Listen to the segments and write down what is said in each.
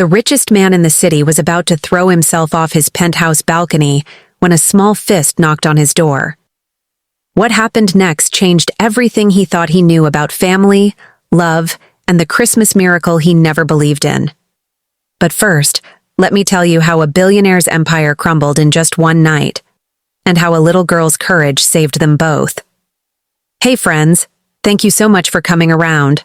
richest man in the city was about to throw himself off his penthouse balcony when a small fist knocked on his door. What happened next changed everything he thought he knew about family, love, and the Christmas miracle he never believed in. But first, let me tell you how a billionaire's empire crumbled in just one night, and how a little girl's courage saved them both. Hey friends, thank you so much for coming around.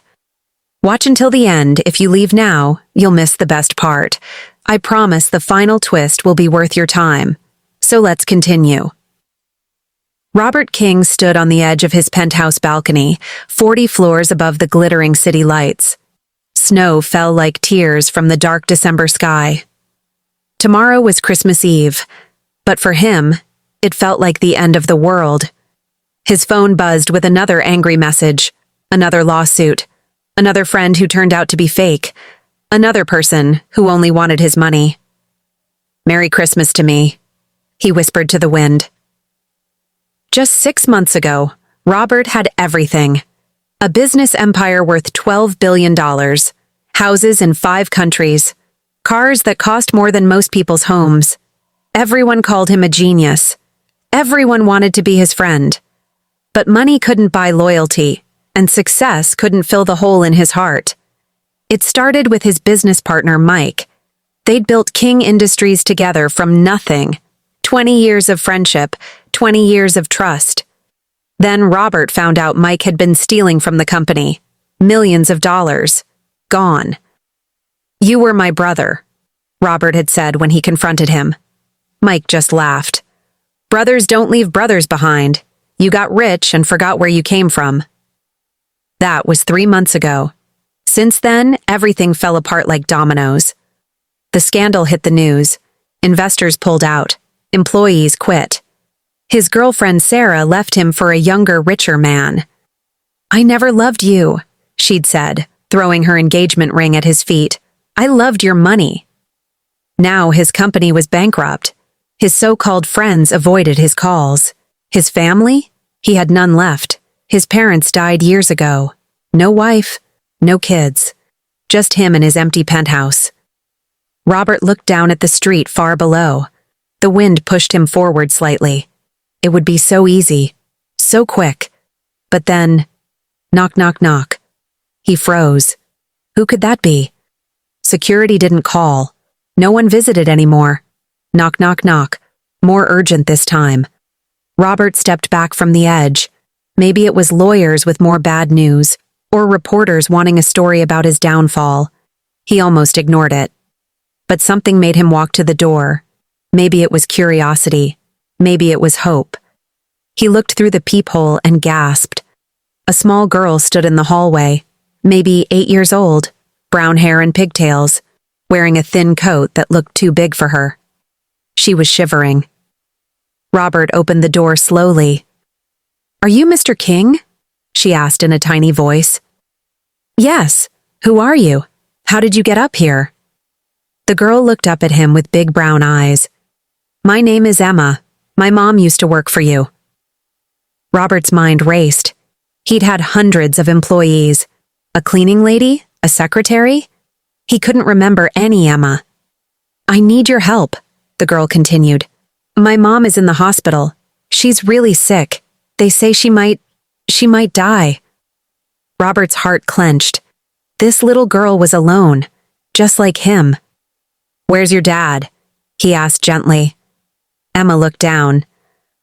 Watch until the end. If you leave now, you'll miss the best part. I promise the final twist will be worth your time. So let's continue. Robert King stood on the edge of his penthouse balcony, 40 floors above the glittering city lights. Snow fell like tears from the dark December sky. Tomorrow was Christmas Eve, but for him, it felt like the end of the world. His phone buzzed with another angry message, another lawsuit, another friend who turned out to be fake, another person who only wanted his money. "Merry Christmas to me," he whispered to the wind. Just 6 months ago, Robert had everything. A business empire worth $12 billion, houses in 5 countries, cars that cost more than most people's homes. Everyone called him a genius. Everyone wanted to be his friend. But money couldn't buy loyalty, and success couldn't fill the hole in his heart. It started with his business partner, Mike. They'd built King Industries together from nothing. 20 years of friendship, 20 years of trust. Then Robert found out Mike had been stealing from the company. Millions of dollars. Gone. "You were my brother," Robert had said when he confronted him. Mike just laughed. "Brothers don't leave brothers behind. You got rich and forgot where you came from." That was 3 months ago. Since then, everything fell apart like dominoes. The scandal hit the news. Investors pulled out. Employees quit. His girlfriend Sarah left him for a younger, richer man. "I never loved you," she'd said, throwing her engagement ring at his feet. "I loved your money." Now his company was bankrupt. His so-called friends avoided his calls. His family? He had none left. His parents died years ago. No wife, no kids. Just him and his empty penthouse. Robert looked down at the street far below. The wind pushed him forward slightly. It would be so easy, so quick. But then, knock, knock, knock. He froze. Who could that be? Security didn't call. No one visited anymore. Knock, knock, knock. More urgent this time. Robert stepped back from the edge. Maybe it was lawyers with more bad news, or reporters wanting a story about his downfall. He almost ignored it. But something made him walk to the door. Maybe it was curiosity. Maybe it was hope. He looked through the peephole and gasped. A small girl stood in the hallway, maybe 8 years old, brown hair and pigtails, wearing a thin coat that looked too big for her. She was shivering. Robert opened the door slowly. "Are you Mr. King?" she asked in a tiny voice. "Yes. Who are you? How did you get up here?" The girl looked up at him with big brown eyes. "My name is Emma. My mom used to work for you." Robert's mind raced. He'd had hundreds of employees. A cleaning lady? A secretary? He couldn't remember any Emma. "I need your help," the girl continued. "My mom is in the hospital. She's really sick. They say she might die." Robert's heart clenched. This little girl was alone, just like him. "Where's your dad?" he asked gently. Emma looked down.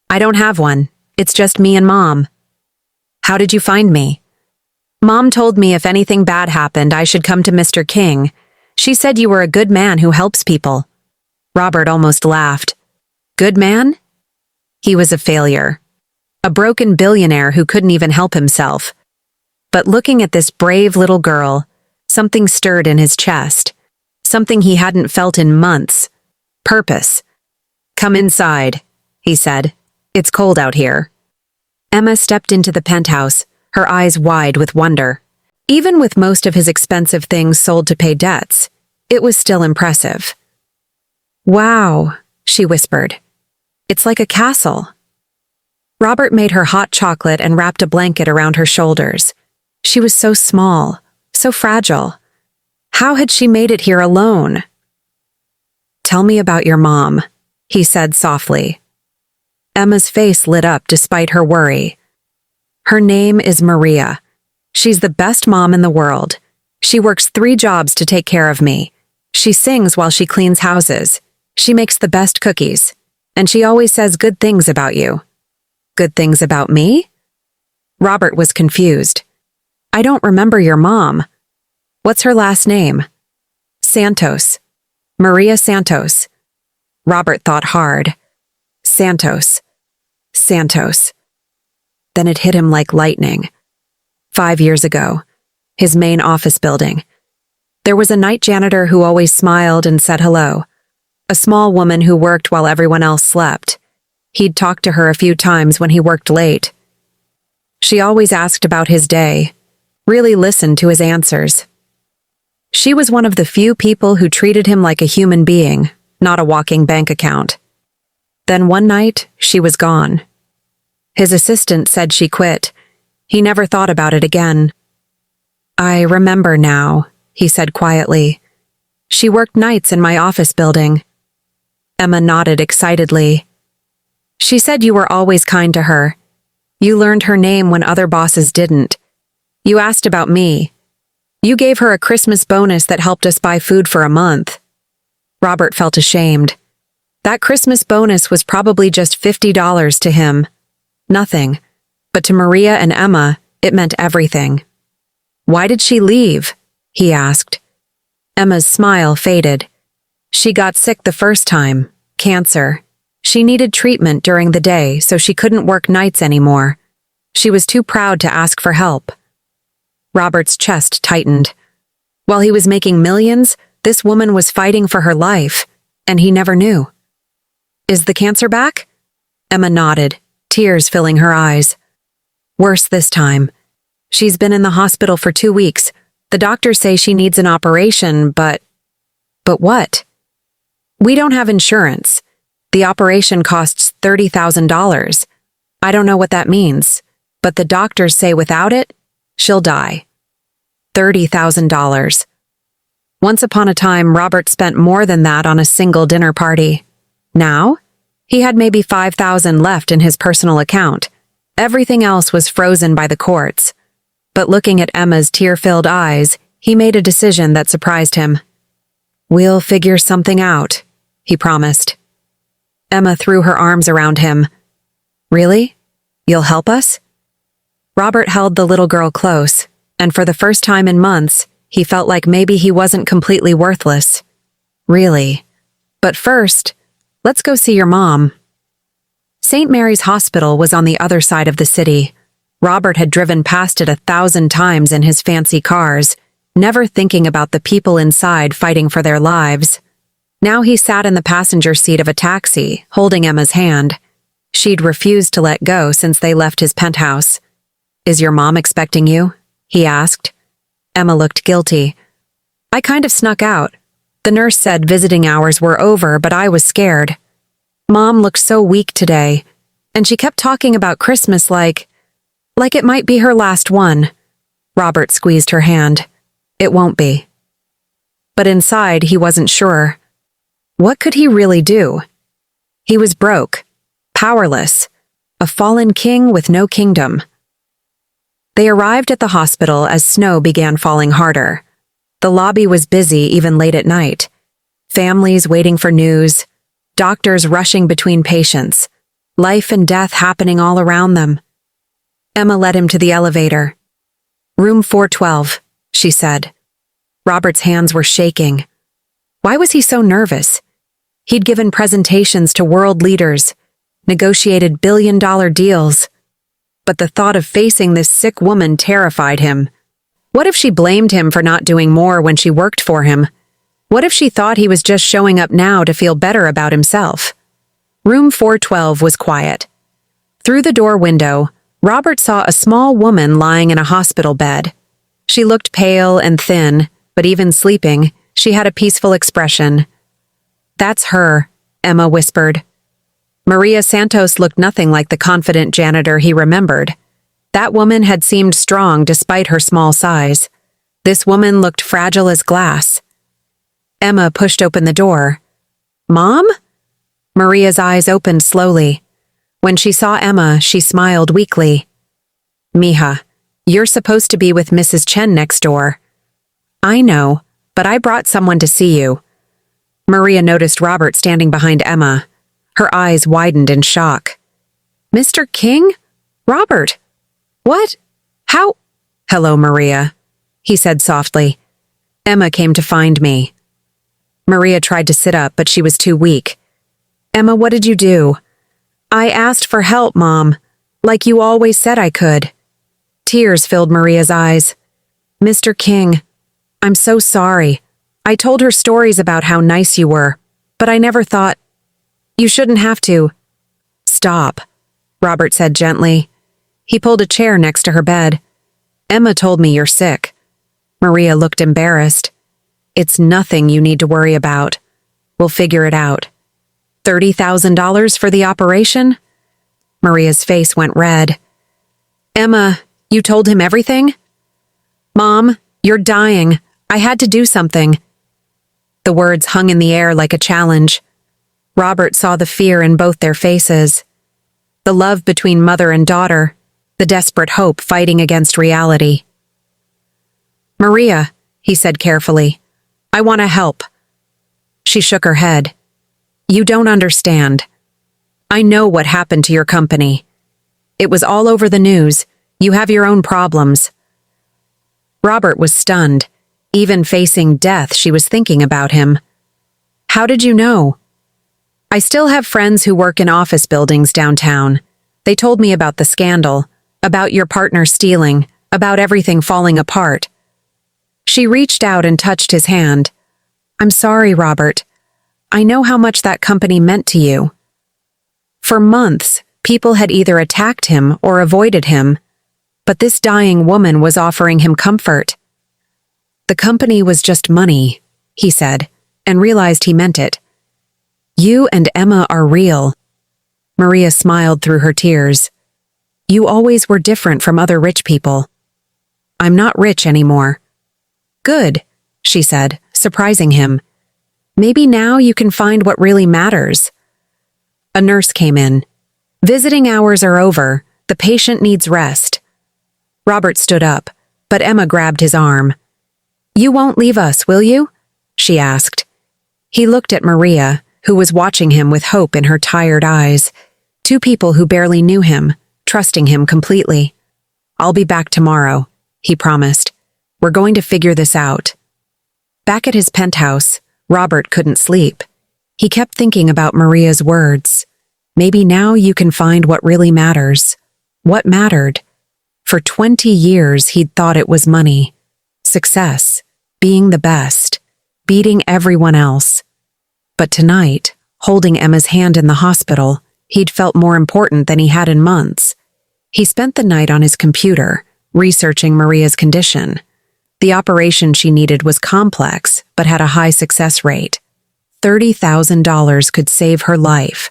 "I don't have one. It's just me and Mom." "How did you find me?" "Mom told me if anything bad happened, I should come to Mr. King. She said you were a good man who helps people." Robert almost laughed. Good man? He was a failure. A broken billionaire who couldn't even help himself. But looking at this brave little girl, something stirred in his chest. Something he hadn't felt in months. Purpose. "Come inside," he said. "It's cold out here." Emma stepped into the penthouse, her eyes wide with wonder. Even with most of his expensive things sold to pay debts, it was still impressive. "Wow," she whispered. "It's like a castle." Robert made her hot chocolate and wrapped a blanket around her shoulders. She was so small, so fragile. How had she made it here alone, Tell me about your mom, he said softly. Emma's face lit up despite her worry. Her name is Maria. She's the best mom in the world. She works 3 jobs to take care of me. She sings while she cleans houses. She makes the best cookies. And she always says good things about you. Good things about me? Robert was confused. I don't remember your mom. What's her last name? Santos. Maria Santos. Robert thought hard. Santos. Santos. Then it hit him like lightning. 5 years ago, his main office building. There was a night janitor who always smiled and said hello. A small woman who worked while everyone else slept. He'd talked to her a few times when he worked late. She always asked about his day, really listened to his answers. She was one of the few people who treated him like a human being, not a walking bank account. Then one night, she was gone. His assistant said she quit. He never thought about it again. I remember now, he said quietly. She worked nights in my office building. Emma nodded excitedly. She said you were always kind to her. You learned her name when other bosses didn't. You asked about me. You gave her a Christmas bonus that helped us buy food for a month. Robert felt ashamed. That Christmas bonus was probably just $50 to him. Nothing. But to Maria and Emma, it meant everything. Why did she leave? He asked. Emma's smile faded. She got sick the first time, cancer. She needed treatment during the day, so she couldn't work nights anymore. She was too proud to ask for help. Robert's chest tightened. While he was making millions, this woman was fighting for her life, and he never knew. Is the cancer back? Emma nodded, tears filling her eyes. Worse this time. She's been in the hospital for 2 weeks. The doctors say she needs an operation, but... But what? We don't have insurance. The operation costs $30,000. I don't know what that means, but the doctors say without it, she'll die. $30,000. Once upon a time, Robert spent more than that on a single dinner party. Now, he had maybe $5,000 left in his personal account. Everything else was frozen by the courts. But looking at Emma's tear-filled eyes, he made a decision that surprised him. We'll figure something out, he promised. Emma threw her arms around him. Really? You'll help us? Robert held the little girl close, and for the first time in months, he felt like maybe he wasn't completely worthless. Really. But first, let's go see your mom. St. Mary's Hospital was on the other side of the city. Robert had driven past it 1,000 times in his fancy cars, never thinking about the people inside fighting for their lives. Now he sat in the passenger seat of a taxi, holding Emma's hand. She'd refused to let go since they left his penthouse. Is your mom expecting you? He asked. Emma looked guilty. I kind of snuck out. The nurse said visiting hours were over, but I was scared. Mom looked so weak today, and she kept talking about Christmas like it might be her last one. Robert squeezed her hand. It won't be. But inside, he wasn't sure. What could he really do? He was broke, powerless, a fallen king with no kingdom. They arrived at the hospital as snow began falling harder. The lobby was busy even late at night. Families waiting for news, doctors rushing between patients, life and death happening all around them. Emma led him to the elevator. Room 412, she said. Robert's hands were shaking. Why was he so nervous? He'd given presentations to world leaders, negotiated billion-dollar deals. But the thought of facing this sick woman terrified him. What if she blamed him for not doing more when she worked for him? What if she thought he was just showing up now to feel better about himself? Room 412 was quiet. Through the door window, Robert saw a small woman lying in a hospital bed. She looked pale and thin, but even sleeping, she had a peaceful expression. That's her, Emma whispered. Maria Santos looked nothing like the confident janitor he remembered. That woman had seemed strong despite her small size. This woman looked fragile as glass. Emma pushed open the door. Mom? Maria's eyes opened slowly. When she saw Emma, she smiled weakly. Mija, you're supposed to be with Mrs. Chen next door. I know, but I brought someone to see you. Maria noticed Robert standing behind Emma. Her eyes widened in shock. Mr. King? Robert? What? How? Hello, Maria, he said softly. Emma came to find me. Maria tried to sit up, but she was too weak. Emma, what did you do? I asked for help, Mom, like you always said I could. Tears filled Maria's eyes. Mr. King, I'm so sorry. I told her stories about how nice you were, but I never thought... You shouldn't have to. Stop, Robert said gently. He pulled a chair next to her bed. Emma told me you're sick. Maria looked embarrassed. It's nothing you need to worry about. We'll figure it out. $30,000 for the operation? Maria's face went red. Emma, you told him everything? Mom, you're dying. I had to do something. The words hung in the air like a challenge. Robert saw the fear in both their faces. The love between mother and daughter, the desperate hope fighting against reality. Maria, he said carefully, I want to help. She shook her head. You don't understand. I know what happened to your company. It was all over the news. You have your own problems. Robert was stunned. Even facing death, she was thinking about him. How did you know? I still have friends who work in office buildings downtown. They told me about the scandal, about your partner stealing, about everything falling apart. She reached out and touched his hand. I'm sorry, Robert. I know how much that company meant to you. For months, people had either attacked him or avoided him, but this dying woman was offering him comfort. The company was just money, he said, and realized he meant it. You and Emma are real. Maria smiled through her tears. You always were different from other rich people. I'm not rich anymore. Good, she said, surprising him. Maybe now you can find what really matters. A nurse came in. Visiting hours are over. The patient needs rest. Robert stood up, but Emma grabbed his arm. You won't leave us, will you? She asked. He looked at Maria, who was watching him with hope in her tired eyes. Two people who barely knew him, trusting him completely. I'll be back tomorrow, he promised. We're going to figure this out. Back at his penthouse, Robert couldn't sleep. He kept thinking about Maria's words. Maybe now you can find what really matters. What mattered? For 20 years, he'd thought it was money, success, being the best, beating everyone else. But tonight, holding Emma's hand in the hospital, he'd felt more important than he had in months. He spent the night on his computer, researching Maria's condition. The operation she needed was complex, but had a high success rate. $30,000 could save her life.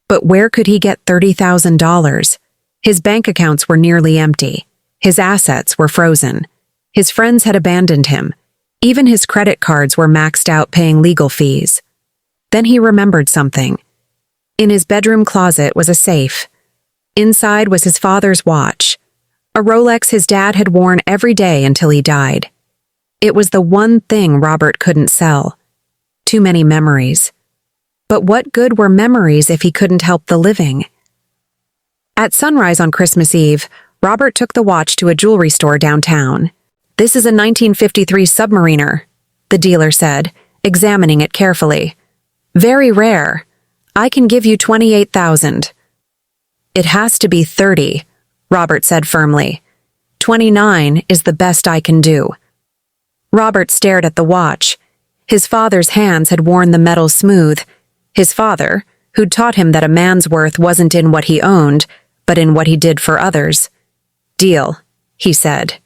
But where could he get $30,000? His bank accounts were nearly empty. His assets were frozen. His friends had abandoned him. Even his credit cards were maxed out paying legal fees. Then he remembered something. In his bedroom closet was a safe. Inside was his father's watch, a Rolex his dad had worn every day until he died. It was the one thing Robert couldn't sell. Too many memories. But what good were memories if he couldn't help the living? At sunrise on Christmas Eve, Robert took the watch to a jewelry store downtown. This is a 1953 Submariner, the dealer said, examining it carefully. Very rare. I can give you $28,000. It has to be 30, Robert said firmly. 29 is the best I can do. Robert stared at the watch. His father's hands had worn the metal smooth. His father, who'd taught him that a man's worth wasn't in what he owned, but in what he did for others. Deal, he said.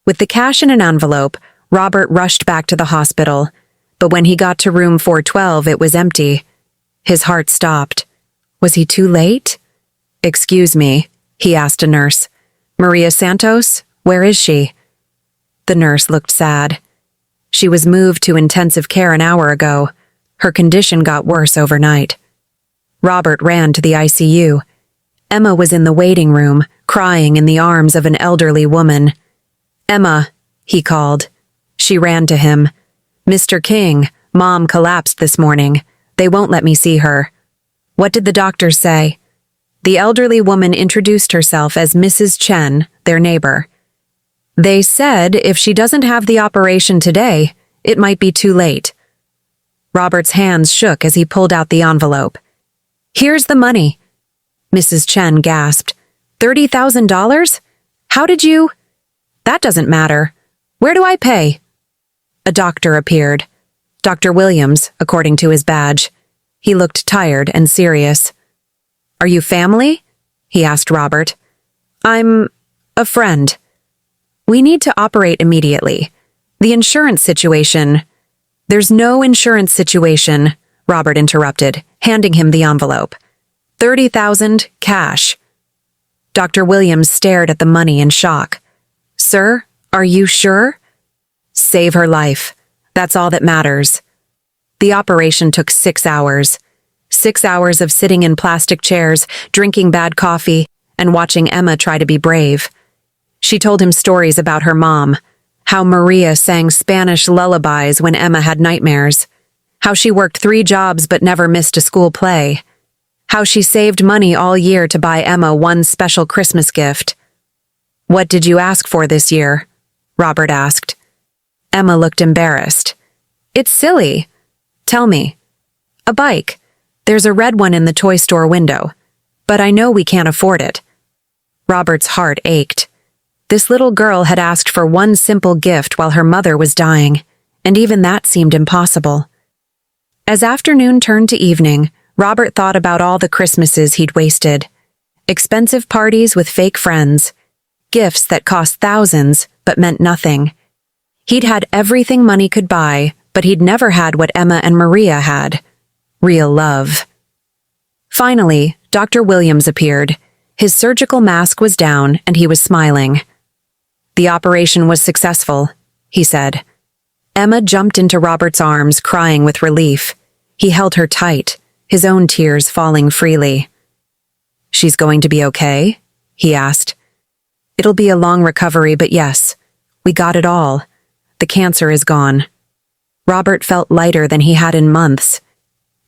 With the cash in an envelope, Robert rushed back to the hospital, but when he got to room 412, it was empty. His heart stopped. Was he too late? Excuse me, he asked a nurse. Maria Santos, where is she? The nurse looked sad. She was moved to intensive care an hour ago. Her condition got worse overnight. Robert ran to the ICU. Emma was in the waiting room, crying in the arms of an elderly woman. "Emma," he called. She ran to him. "Mr. King, Mom collapsed this morning. They won't let me see her." "What did the doctors say?" The elderly woman introduced herself as Mrs. Chen, their neighbor. "They said if she doesn't have the operation today, it might be too late." Robert's hands shook as he pulled out the envelope. "Here's the money." Mrs. Chen gasped. $30,000? How did you? That doesn't matter. Where do I pay? A doctor appeared. Dr. Williams, according to his badge. He looked tired and serious. "Are you family?" he asked Robert. "I'm a friend." "We need to operate immediately. The insurance situation—" "There's no insurance situation," Robert interrupted, handing him the envelope. 30,000 cash. Dr. Williams stared at the money in shock. "Sir, are you sure?" "Save her life. That's all that matters." The operation took 6 hours. 6 hours of sitting in plastic chairs, drinking bad coffee, and watching Emma try to be brave. She told him stories about her mom, how Maria sang Spanish lullabies when Emma had nightmares, how she worked 3 jobs but never missed a school play, how she saved money all year to buy Emma one special Christmas gift. "What did you ask for this year?" Robert asked. Emma looked embarrassed. "It's silly. Tell me." "A bike. There's a red one in the toy store window. But I know we can't afford it." Robert's heart ached. This little girl had asked for one simple gift while her mother was dying, and even that seemed impossible. As afternoon turned to evening, Robert thought about all the Christmases he'd wasted. Expensive parties with fake friends. Gifts that cost thousands but meant nothing. He'd had everything money could buy, but he'd never had what Emma and Maria had. Real love. Finally, Dr. Williams appeared. His surgical mask was down and he was smiling. "The operation was successful," he said. Emma jumped into Robert's arms, crying with relief. He held her tight, his own tears falling freely. "She's going to be okay?" he asked. "It'll be a long recovery, but yes, we got it all. The cancer is gone." Robert felt lighter than he had in months,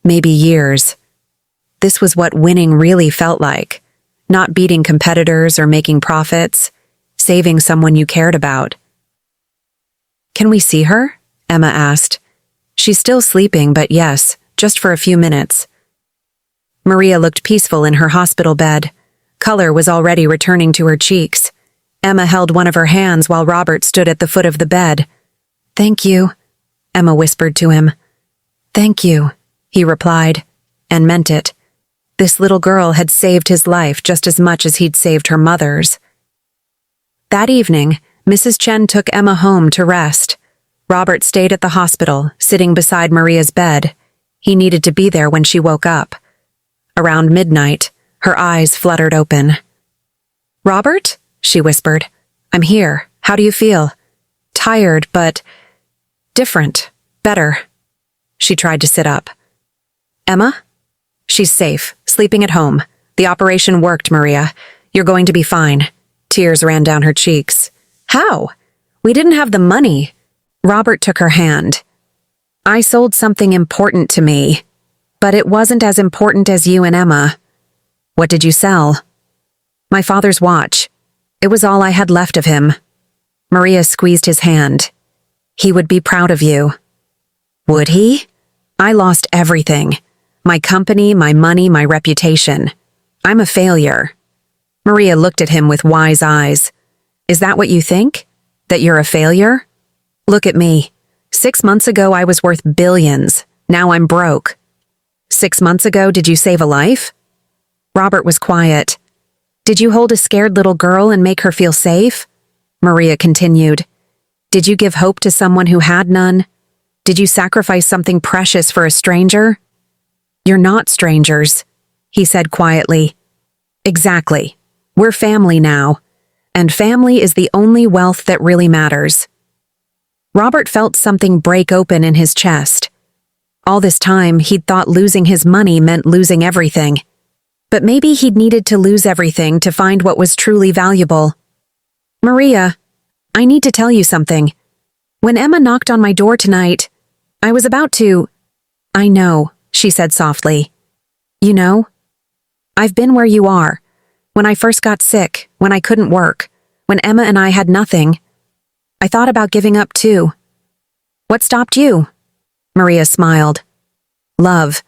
maybe years. This was what winning really felt like. Not beating competitors or making profits, saving someone you cared about. "Can we see her?" Emma asked. "She's still sleeping, but yes, just for a few minutes." Maria looked peaceful in her hospital bed. Color was already returning to her cheeks. Emma held one of her hands while Robert stood at the foot of the bed. "Thank you," Emma whispered to him. "Thank you," he replied, and meant it. This little girl had saved his life just as much as he'd saved her mother's. That evening, Mrs. Chen took Emma home to rest. Robert stayed at the hospital, sitting beside Maria's bed. He needed to be there when she woke up. Around midnight, her eyes fluttered open. "Robert?" she whispered. "I'm here. How do you feel?" "Tired, but different. Better." She tried to sit up. "Emma?" "She's safe, sleeping at home. The operation worked, Maria. You're going to be fine." Tears ran down her cheeks. "How? We didn't have the money." Robert took her hand. "I sold something important to me, but it wasn't as important as you and Emma." "What did you sell?" "My father's watch. It was all I had left of him." Maria squeezed his hand. "He would be proud of you." "Would he? I lost everything. My company, my money, my reputation. I'm a failure." Maria looked at him with wise eyes. "Is that what you think? That you're a failure? Look at me. 6 months ago I was worth billions. Now I'm broke." 6 months ago, did you save a life?" Robert was quiet. "Did you hold a scared little girl and make her feel safe?" Maria continued. "Did you give hope to someone who had none? Did you sacrifice something precious for a stranger?" "You're not strangers," he said quietly. "Exactly. We're family now. And family is the only wealth that really matters." Robert felt something break open in his chest. All this time, he'd thought losing his money meant losing everything. But maybe he'd needed to lose everything to find what was truly valuable. Maria, I need to tell you something. When Emma knocked on my door tonight, I was about to... I know, she said softly. You know? I've been where you are. When I first got sick, when I couldn't work, when Emma and I had nothing. I thought about giving up too. What stopped you? Maria smiled. Love.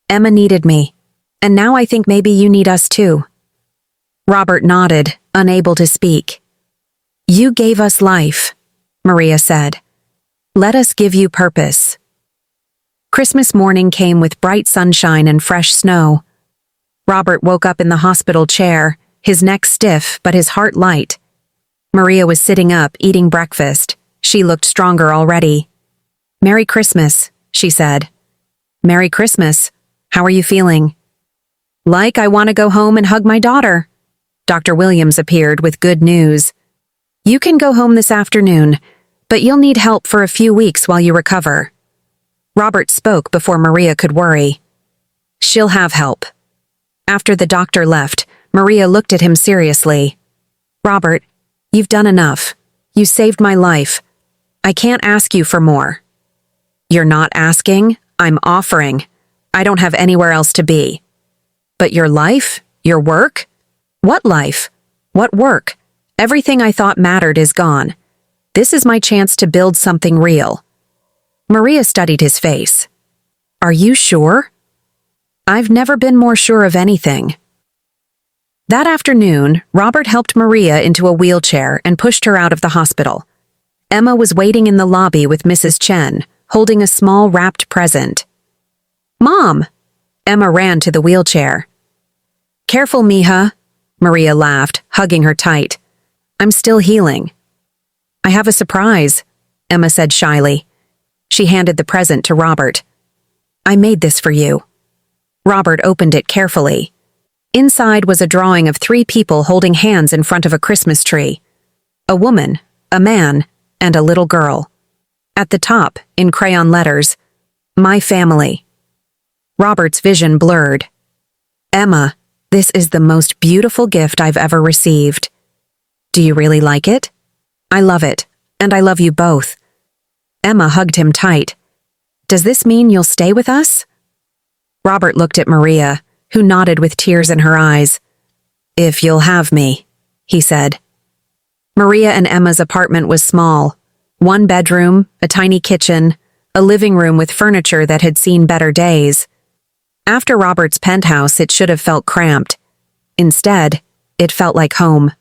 Emma needed me. And now I think maybe you need us too. Robert nodded, unable to speak. You gave us life, Maria said. Let us give you purpose. Christmas morning came with bright sunshine and fresh snow. Robert woke up in the hospital chair, his neck stiff but his heart light. Maria was sitting up, eating breakfast. She looked stronger already. Merry Christmas, she said. Merry Christmas. How are you feeling? Like I want to go home and hug my daughter. Dr. Williams appeared with good news. You can go home this afternoon, but you'll need help for a few weeks while you recover. Robert spoke before Maria could worry. She'll have help. After the doctor left, Maria looked at him seriously. Robert, you've done enough. You saved my life. I can't ask you for more. You're not asking, I'm offering. I don't have anywhere else to be. But your life? Your work? What life? What work? Everything I thought mattered is gone. This is my chance to build something real. Maria studied his face. Are you sure? I've never been more sure of anything. That afternoon, Robert helped Maria into a wheelchair and pushed her out of the hospital. Emma was waiting in the lobby with Mrs. Chen, holding a small wrapped present. Mom! Emma ran to the wheelchair. Careful, Mija, Maria laughed, hugging her tight. I'm still healing. I have a surprise, Emma said shyly. She handed the present to Robert. I made this for you. Robert opened it carefully. Inside was a drawing of 3 people holding hands in front of a Christmas tree. A woman, a man, and a little girl. At the top, in crayon letters, My family. Robert's vision blurred. Emma, this is the most beautiful gift I've ever received. Do you really like it? I love it, and I love you both. Emma hugged him tight. Does this mean you'll stay with us? Robert looked at Maria, who nodded with tears in her eyes. If you'll have me, he said. Maria and Emma's apartment was small. 1 bedroom, a tiny kitchen, a living room with furniture that had seen better days. After Robert's penthouse, it should have felt cramped. Instead, it felt like home.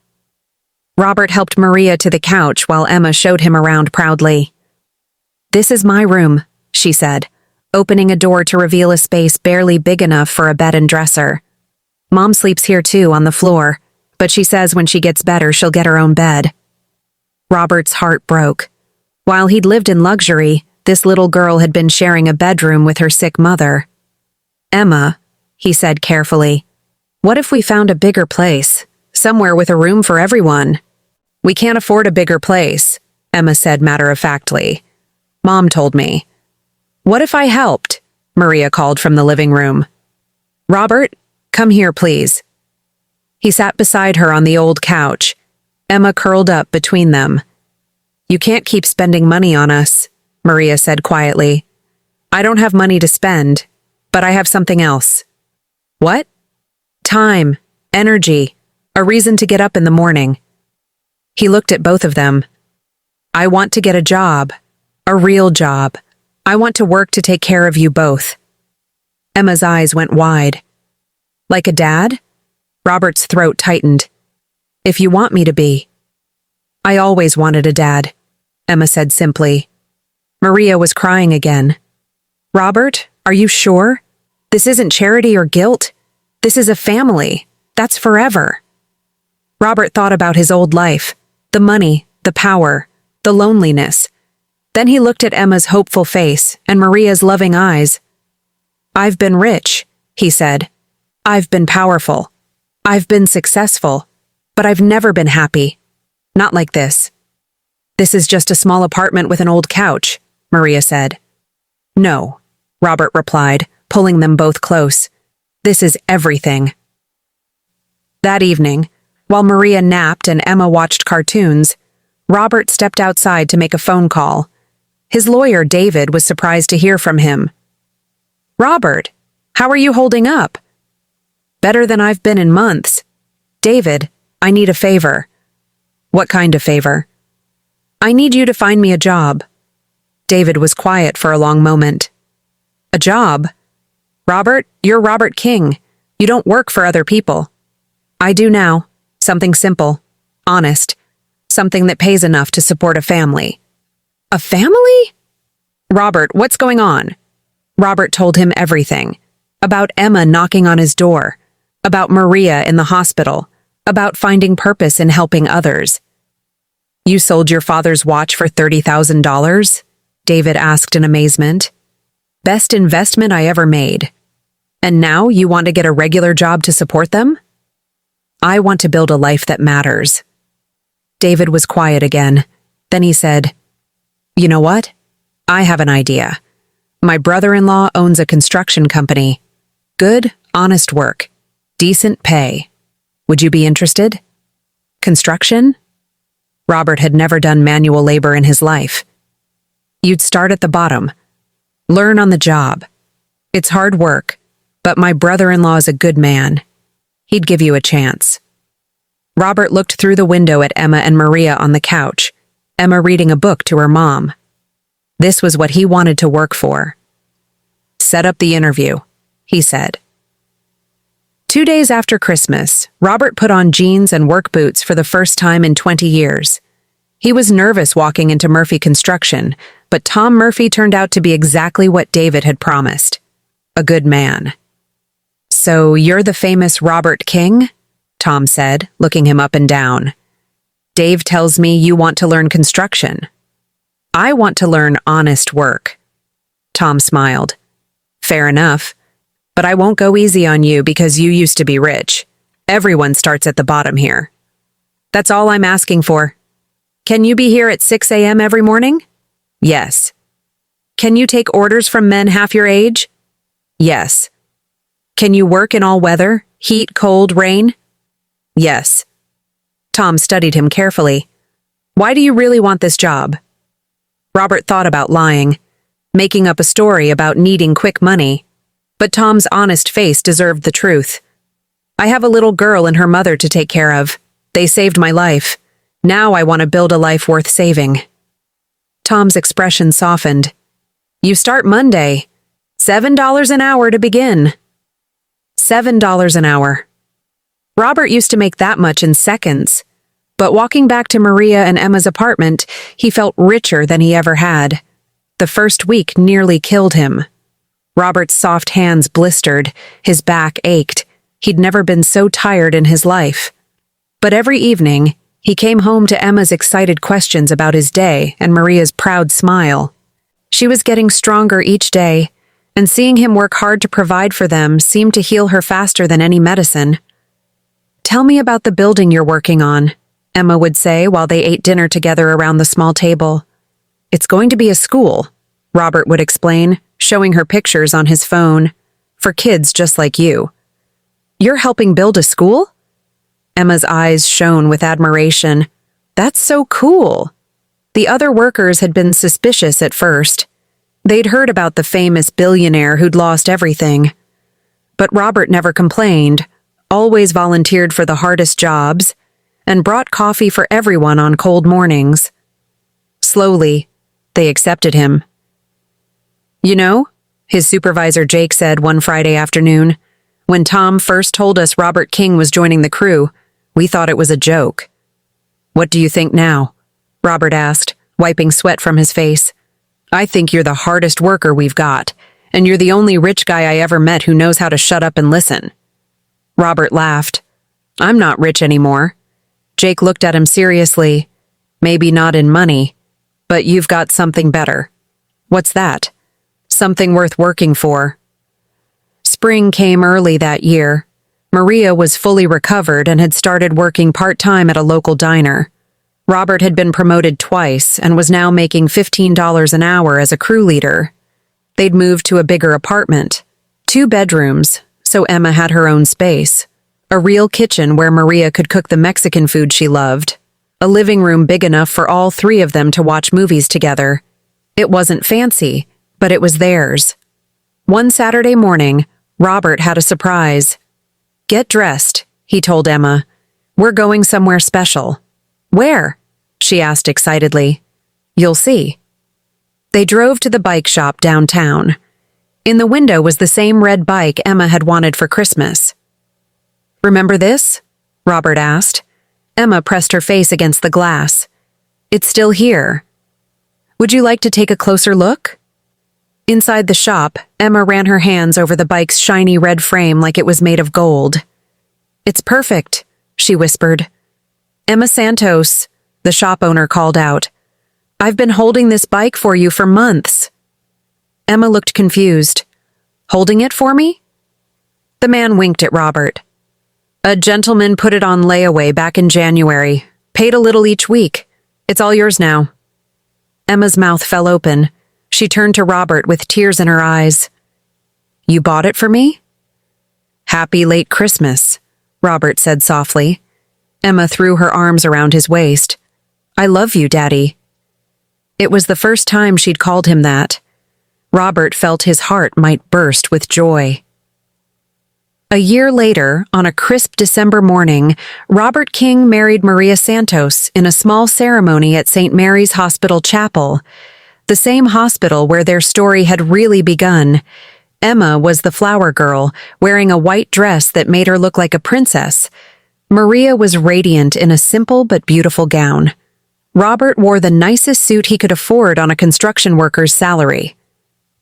Robert helped Maria to the couch while Emma showed him around proudly. This is my room, she said, opening a door to reveal a space barely big enough for a bed and dresser. Mom sleeps here too, on the floor, but she says when she gets better she'll get her own bed. Robert's heart broke. While he'd lived in luxury, this little girl had been sharing a bedroom with her sick mother. Emma, he said carefully, what if we found a bigger place, somewhere with a room for everyone? We can't afford a bigger place, Emma said matter-of-factly. Mom told me. What if I helped? Maria called from the living room. Robert, come here, please. He sat beside her on the old couch. Emma curled up between them. You can't keep spending money on us, Maria said quietly. I don't have money to spend, but I have something else. What? Time, energy, a reason to get up in the morning. He looked at both of them. I want to get a job, a real job. I want to work to take care of you both. Emma's eyes went wide. Like a dad? Robert's throat tightened. If you want me to be. I always wanted a dad, Emma said simply. Maria was crying again. Robert, are you sure? This isn't charity or guilt. This is a family. That's forever. Robert thought about his old life, the money, the power, the loneliness. Then he looked at Emma's hopeful face and Maria's loving eyes. I've been rich, he said. I've been powerful. I've been successful. But I've never been happy. Not like this. This is just a small apartment with an old couch, Maria said. No, Robert replied, pulling them both close. "This is everything." That evening, while Maria napped and Emma watched cartoons, Robert stepped outside to make a phone call. His lawyer, David, was surprised to hear from him. "Robert, how are you holding up?" "Better than I've been in months." "David, I need a favor." "What kind of favor?" "I need you to find me a job." David was quiet for a long moment. "A job? Robert, you're Robert King. You don't work for other people." "I do now. Something simple, honest, something that pays enough to support a family." "A family?" "Robert, what's going on?" Robert told him everything. About Emma knocking on his door, about Maria in the hospital, about finding purpose in helping others. "You sold your father's watch for $30,000? David asked in amazement. "Best investment I ever made. And now you want to get a regular job to support them?" "I want to build a life that matters." David was quiet again. Then he said, "You know what? I have an idea. My brother-in-law owns a construction company. Good, honest work. Decent pay. Would you be interested?" "Construction?" Robert had never done manual labor in his life. "You'd start at the bottom. Learn on the job. It's hard work, but my brother-in-law is a good man. He'd give you a chance." Robert looked through the window at Emma and Maria on the couch, Emma reading a book to her mom. This was what he wanted to work for. "Set up the interview," he said. 2 days after Christmas, Robert put on jeans and work boots for the first time in 20 years. He was nervous walking into Murphy Construction, but Tom Murphy turned out to be exactly what David had promised. A good man. "So you're the famous Robert King?" Tom said, looking him up and down. "Dave tells me you want to learn construction." "I want to learn honest work." Tom smiled. "Fair enough. But I won't go easy on you because you used to be rich. Everyone starts at the bottom here." "That's all I'm asking for." "Can you be here at 6 a.m. every morning?" "Yes." "Can you take orders from men half your age?" "Yes." "Can you work in all weather, heat, cold, rain?" "Yes." Tom studied him carefully. "Why do you really want this job?" Robert thought about lying, making up a story about needing quick money. But Tom's honest face deserved the truth. "I have a little girl and her mother to take care of. They saved my life. Now I want to build a life worth saving." Tom's expression softened. "You start Monday. $7 an hour to begin." $7 an hour. Robert used to make that much in seconds. But walking back to Maria and Emma's apartment, he felt richer than he ever had. The first week nearly killed him. Robert's soft hands blistered, his back ached. He'd never been so tired in his life. But every evening, he came home to Emma's excited questions about his day and Maria's proud smile. She was getting stronger each day, and seeing him work hard to provide for them seemed to heal her faster than any medicine. "Tell me about the building you're working on," Emma would say while they ate dinner together around the small table. "It's going to be a school," Robert would explain, showing her pictures on his phone, "for kids just like you." "You're helping build a school?" Emma's eyes shone with admiration. "That's so cool." The other workers had been suspicious at first. They'd heard about the famous billionaire who'd lost everything. But Robert never complained, always volunteered for the hardest jobs, and brought coffee for everyone on cold mornings. Slowly, they accepted him. "You know," his supervisor Jake said one Friday afternoon, "when Tom first told us Robert King was joining the crew, we thought it was a joke." "What do you think now?" Robert asked, wiping sweat from his face. "I think you're the hardest worker we've got, and you're the only rich guy I ever met who knows how to shut up and listen." Robert laughed. "I'm not rich anymore." Jake looked at him seriously. "Maybe not in money, but you've got something better." "What's that?" "Something worth working for." Spring came early that year. Maria was fully recovered and had started working part-time at a local diner. Robert had been promoted twice and was now making $15 an hour as a crew leader. They'd moved to a bigger apartment. 2 bedrooms, so Emma had her own space. A real kitchen where Maria could cook the Mexican food she loved. A living room big enough for all 3 of them to watch movies together. It wasn't fancy, but it was theirs. One Saturday morning, Robert had a surprise. "Get dressed," he told Emma. "We're going somewhere special." "Where?" she asked excitedly. "You'll see." They drove to the bike shop downtown. In the window was the same red bike Emma had wanted for Christmas. "Remember this?" Robert asked. Emma pressed her face against the glass. "It's still here." "Would you like to take a closer look?" Inside the shop, Emma ran her hands over the bike's shiny red frame like it was made of gold. "It's perfect," she whispered. "Emma Santos," the shop owner called out. "I've been holding this bike for you for months." Emma looked confused. "Holding it for me?" The man winked at Robert. "A gentleman put it on layaway back in January, paid a little each week. It's all yours now." Emma's mouth fell open. She turned to Robert with tears in her eyes. "You bought it for me?" "Happy late Christmas," Robert said softly. Emma threw her arms around his waist. "I love you, Daddy." It was the first time she'd called him that. Robert felt his heart might burst with joy. A year later, on a crisp December morning, Robert King married Maria Santos in a small ceremony at St. Mary's Hospital Chapel, the same hospital where their story had really begun. Emma was the flower girl, wearing a white dress that made her look like a princess. Maria was radiant in a simple but beautiful gown. Robert wore the nicest suit he could afford on a construction worker's salary.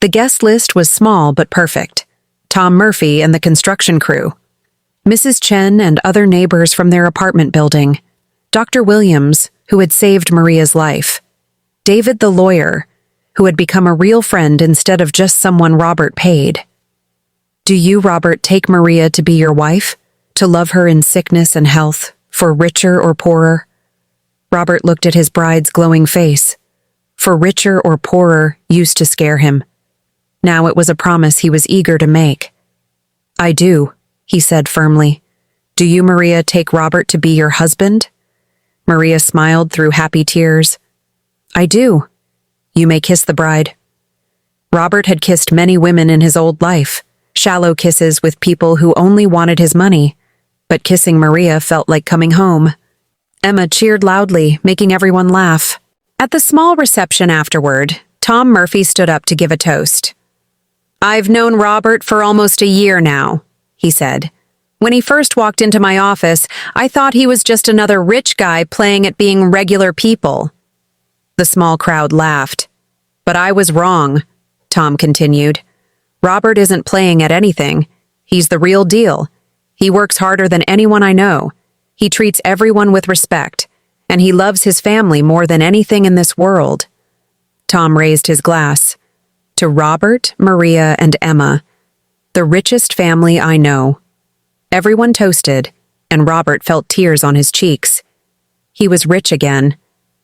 The guest list was small but perfect. Tom Murphy and the construction crew, Mrs. Chen and other neighbors from their apartment building, Dr. Williams, who had saved Maria's life, David the lawyer, who had become a real friend instead of just someone Robert paid. "Do you, Robert, take Maria to be your wife? To love her in sickness and health, for richer or poorer?" Robert looked at his bride's glowing face. For richer or poorer used to scare him. Now it was a promise he was eager to make. "I do," he said firmly. "Do you, Maria, take Robert to be your husband?" Maria smiled through happy tears. "I do." "You may kiss the bride." Robert had kissed many women in his old life, shallow kisses with people who only wanted his money, but kissing Maria felt like coming home. Emma cheered loudly, making everyone laugh. At the small reception afterward, Tom Murphy stood up to give a toast. "I've known Robert for almost a year now," he said. "When he first walked into my office, I thought he was just another rich guy playing at being regular people." The small crowd laughed. "But I was wrong," Tom continued. "Robert isn't playing at anything. He's the real deal. He works harder than anyone I know. He treats everyone with respect, and he loves his family more than anything in this world." Tom raised his glass. "To Robert, Maria, and Emma, the richest family I know." Everyone toasted, and Robert felt tears on his cheeks. He was rich again,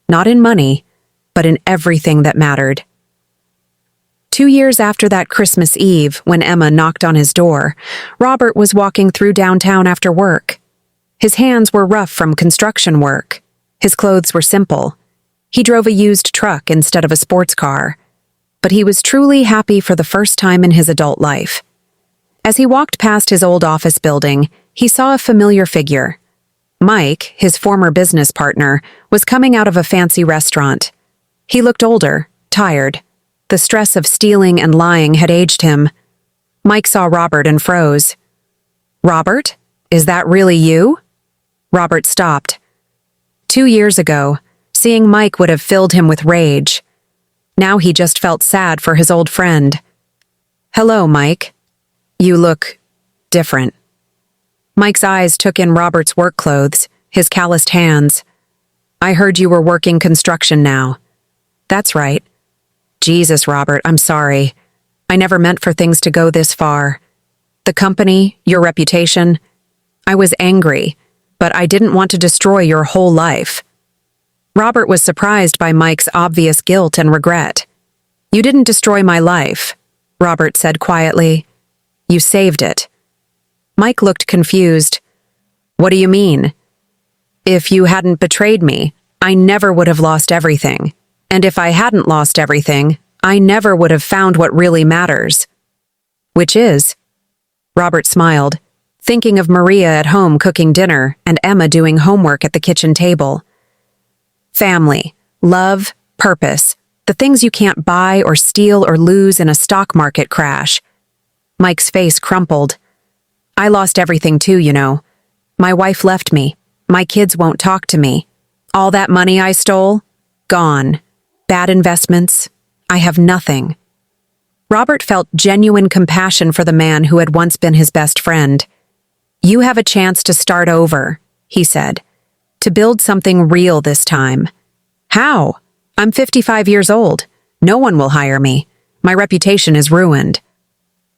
not in money, but in everything that mattered. 2 years after that Christmas Eve, when Emma knocked on his door, Robert was walking through downtown after work. His hands were rough from construction work. His clothes were simple. He drove a used truck instead of a sports car. But he was truly happy for the first time in his adult life. As he walked past his old office building, he saw a familiar figure. Mike, his former business partner, was coming out of a fancy restaurant. He looked older, tired. The stress of stealing and lying had aged him. Mike saw Robert and froze. "Robert, is that really you?" Robert stopped. 2 years ago, seeing Mike would have filled him with rage. Now he just felt sad for his old friend. "Hello, Mike. You look different." Mike's eyes took in Robert's work clothes, his calloused hands. "I heard you were working construction now." "That's right." "Jesus, Robert, I'm sorry. I never meant for things to go this far. The company, your reputation. I was angry, but I didn't want to destroy your whole life." Robert was surprised by Mike's obvious guilt and regret. "You didn't destroy my life. Robert said quietly. You saved it. Mike looked confused. What do you mean? If you hadn't betrayed me, I never would have lost everything. And if I hadn't lost everything, I never would have found what really matters. Which is? Robert smiled, thinking of Maria at home cooking dinner and Emma doing homework at the kitchen table. Family, love, purpose, the things you can't buy or steal or lose in a stock market crash. Mike's face crumpled. I lost everything too, you know. My wife left me. My kids won't talk to me. All that money I stole? Gone. Bad investments. I have nothing. Robert felt genuine compassion for the man who had once been his best friend. You have a chance to start over, he said. To build something real this time. How? I'm 55 years old. No one will hire me. My reputation is ruined.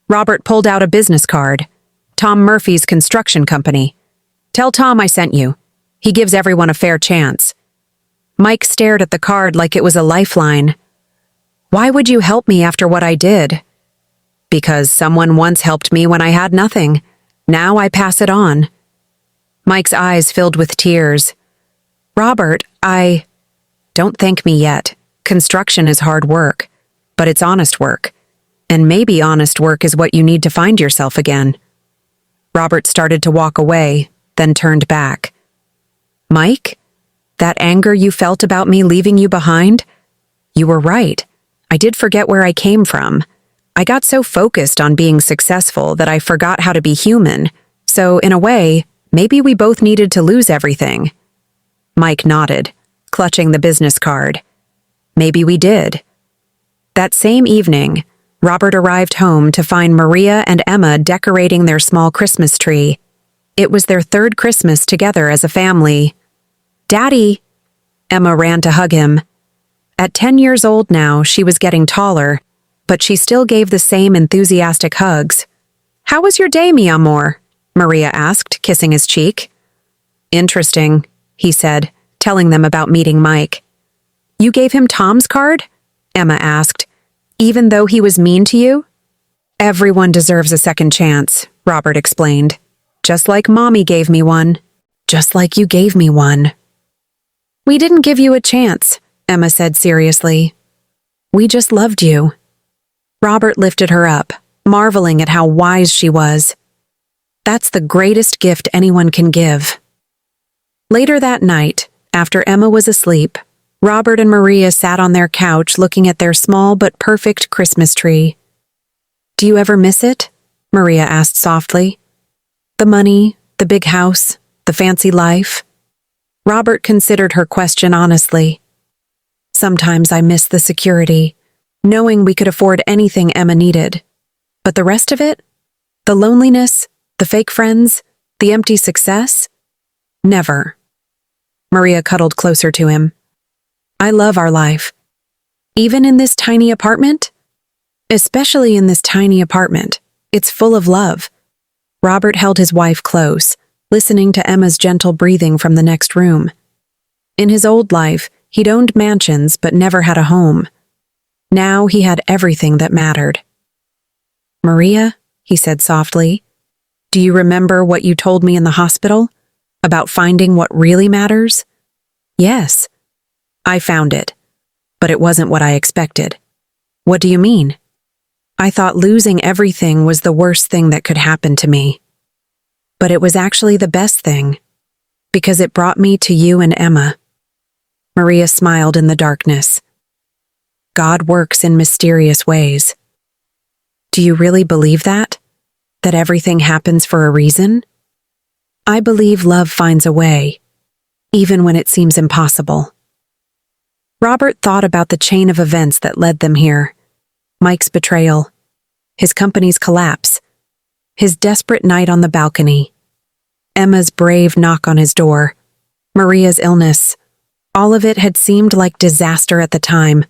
Robert pulled out a business card. Tom Murphy's construction company. Tell Tom I sent you. He gives everyone a fair chance. Mike stared at the card like it was a lifeline. Why would you help me after what I did? Because someone once helped me when I had nothing. Now I pass it on. Mike's eyes filled with tears. Robert, Don't thank me yet. Construction is hard work. But it's honest work. And maybe honest work is what you need to find yourself again. Robert started to walk away, then turned back. Mike? That anger you felt about me leaving you behind? You were right. I did forget where I came from. I got so focused on being successful that I forgot how to be human. So, in a way, maybe we both needed to lose everything. Mike nodded, clutching the business card. Maybe we did. That same evening, Robert arrived home to find Maria and Emma decorating their small Christmas tree. It was their third Christmas together as a family. Daddy! Emma ran to hug him. At 10 years old now, she was getting taller, but she still gave the same enthusiastic hugs. How was your day, mi amor? Maria asked, kissing his cheek. Interesting, he said, telling them about meeting Mike. You gave him Tom's card? Emma asked. Even though he was mean to you? Everyone deserves a second chance, Robert explained. Just like Mommy gave me one. Just like you gave me one. We didn't give you a chance, Emma said seriously. We just loved you. Robert lifted her up, marveling at how wise she was. That's the greatest gift anyone can give. Later that night, after Emma was asleep, Robert and Maria sat on their couch looking at their small but perfect Christmas tree. Do you ever miss it? Maria asked softly. The money, the big house, the fancy life. Robert considered her question honestly. Sometimes I miss the security, knowing we could afford anything Emma needed. But the rest of it? The loneliness, the fake friends, the empty success? Never. Maria cuddled closer to him. I love our life. Even in this tiny apartment? Especially in this tiny apartment. It's full of love. Robert held his wife close, listening to Emma's gentle breathing from the next room. In his old life, he'd owned mansions but never had a home. Now he had everything that mattered. Maria, he said softly, do you remember what you told me in the hospital? About finding what really matters? Yes. I found it. But it wasn't what I expected. What do you mean? I thought losing everything was the worst thing that could happen to me. But it was actually the best thing, because it brought me to you and Emma. Maria smiled in the darkness. God works in mysterious ways. Do you really believe that? That everything happens for a reason? I believe love finds a way, even when it seems impossible. Robert thought about the chain of events that led them here. Mike's betrayal, his company's collapse, his desperate night on the balcony, Emma's brave knock on his door, Maria's illness. All of it had seemed like disaster at the time,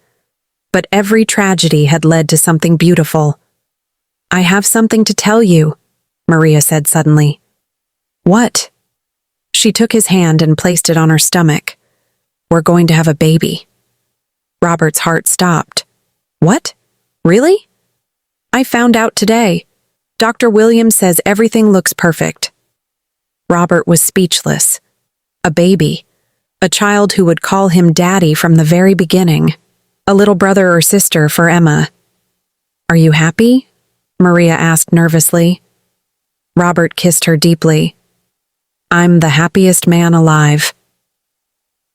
but every tragedy had led to something beautiful. I have something to tell you, Maria said suddenly. What? She took his hand and placed it on her stomach. We're going to have a baby. Robert's heart stopped. What? Really? I found out today. Dr. Williams says everything looks perfect. Robert was speechless. A baby. A child who would call him Daddy from the very beginning. A little brother or sister for Emma. Are you happy? Maria asked nervously. Robert kissed her deeply. I'm the happiest man alive.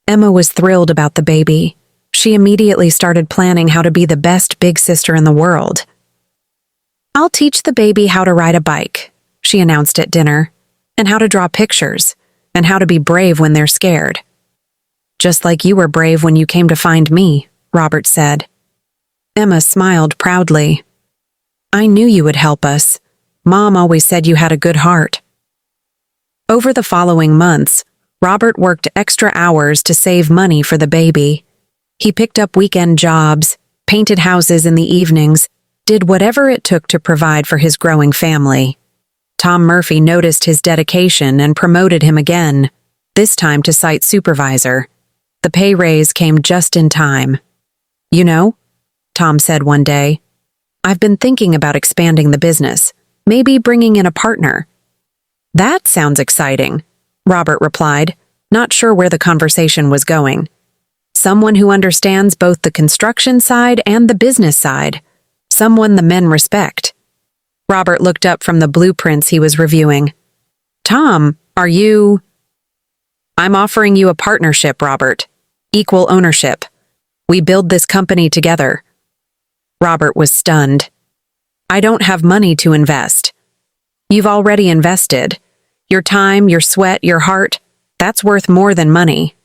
Emma was thrilled about the baby. She immediately started planning how to be the best big sister in the world. I'll teach the baby how to ride a bike, she announced at dinner, and how to draw pictures, and how to be brave when they're scared. Just like you were brave when you came to find me, Robert said. Emma smiled proudly. I knew you would help us. Mom always said you had a good heart. Over the following months, Robert worked extra hours to save money for the baby. He picked up weekend jobs, painted houses in the evenings, did whatever it took to provide for his growing family. Tom Murphy noticed his dedication and promoted him again, this time to site supervisor. The pay raise came just in time. You know, Tom said one day, I've been thinking about expanding the business, maybe bringing in a partner. That sounds exciting, Robert replied, not sure where the conversation was going. Someone who understands both the construction side and the business side. Someone the men respect. Robert looked up from the blueprints he was reviewing. Tom, are you... I'm offering you a partnership, Robert. Equal ownership. We build this company together. Robert was stunned. I don't have money to invest. You've already invested. Your time, your sweat, your heart, that's worth more than money.